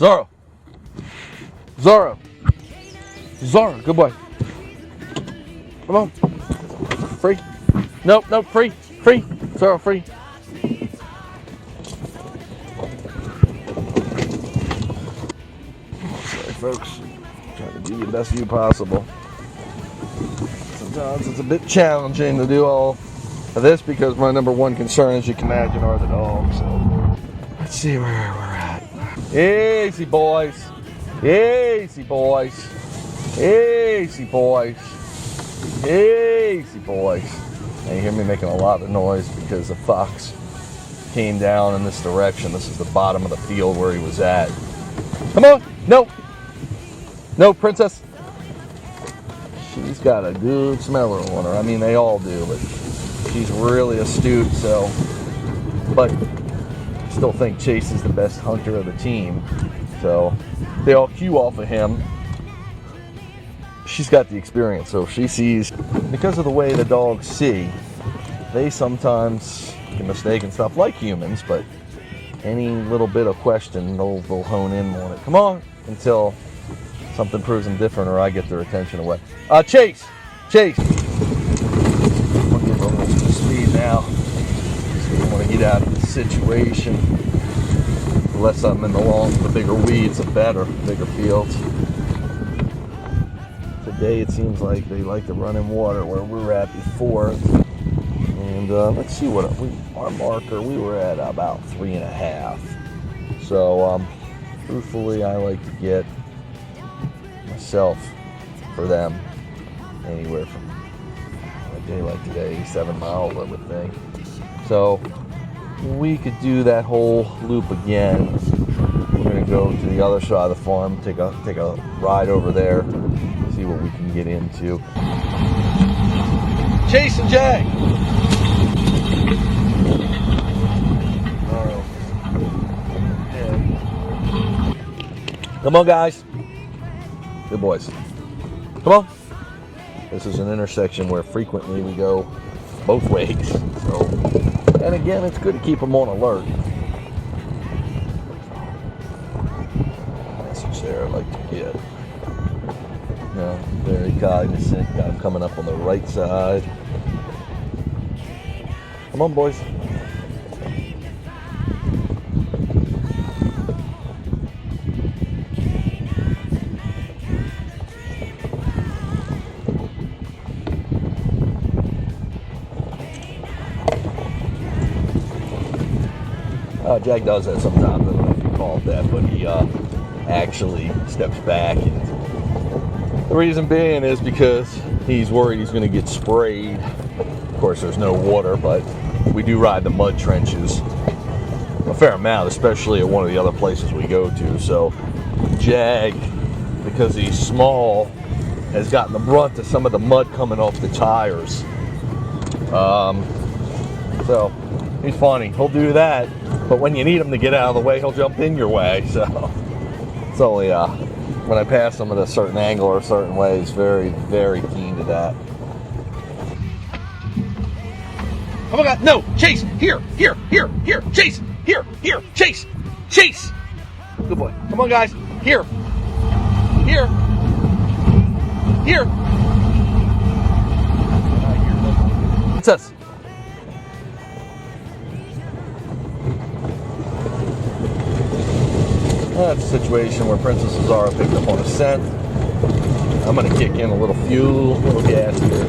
Zara. Zara. Zara, good boy. Come on. Free. Nope, nope, free. Free. Zara, free. Sorry, folks. Trying to give you the best view possible. Sometimes it's a bit challenging to do all of this because my number one concern, as you can imagine, are the dogs. So let's see where we're at. Easy, boys. Easy, boys. Easy, boys. Easy, boys. And you hear me making a lot of noise because the fox came down in this direction. This is the bottom of the field where he was at. Come on. No. No, princess. She's got a good smeller on her. I mean, they all do, but she's really astute, so. But I still think Chase is the best hunter of the team. So they all cue off of him. She's got the experience, so she sees, because of the way the dogs see, they sometimes can mistake and stuff like humans, but any little bit of question, they'll hone in on it. Come on, until something proves them different or I get their attention away. Chase! Chase! I'm going to get a little speed now. I want to get out of the situation. The less I'm in the bigger weeds, the better, bigger fields. Today it seems like they like to run in water where we were at before. And let's see what our marker, we were at about 3.5. So truthfully, I like to get myself for them anywhere from a day like today, 7 miles, I would think. So we could do that whole loop again. We're going to go to the other side of the farm, take a ride over there, see what we can get into. Chase and Jag. Come on, guys. Good boys. Come on. This is an intersection where frequently we go both ways. So, and again, it's good to keep them on alert. Message there I'd like to get. No, very cognizant. Got them coming up on the right side. Come on, boys. Jag does that sometimes. I don't know if you call it that, but he actually steps back. And the reason being is because he's worried he's going to get sprayed. Of course, there's no water, but we do ride the mud trenches a fair amount, especially at one of the other places we go to. So Jag, because he's small, has gotten the brunt of some of the mud coming off the tires. So he's funny. He'll do that. But when you need him to get out of the way, he'll jump in your way. So it's only when I pass him at a certain angle or a certain way, he's very, very keen to that. Oh my God, no, Chase, here, Chase, here, Chase, Chase. Good boy. Come on, guys, here. It's us. That's a situation where Princess Zara picked up on a scent. I'm going to kick in a little fuel, a little gas here,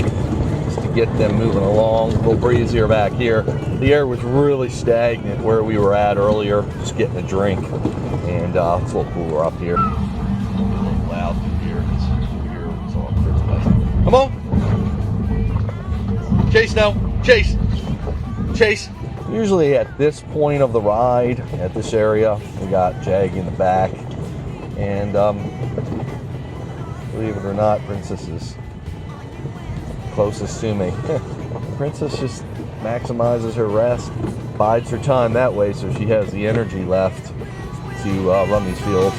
just to get them moving along. A little breezier back here. The air was really stagnant where we were at earlier, just getting a drink. And it's a little cooler up here. A little loud here. Here was all Christmas. Come on. Chase now. Chase. Chase. Usually at this point of the ride, at this area, we got Jag in the back. And believe it or not, Princess is closest to me. Princess just maximizes her rest, bides her time that way so she has the energy left to run these fields.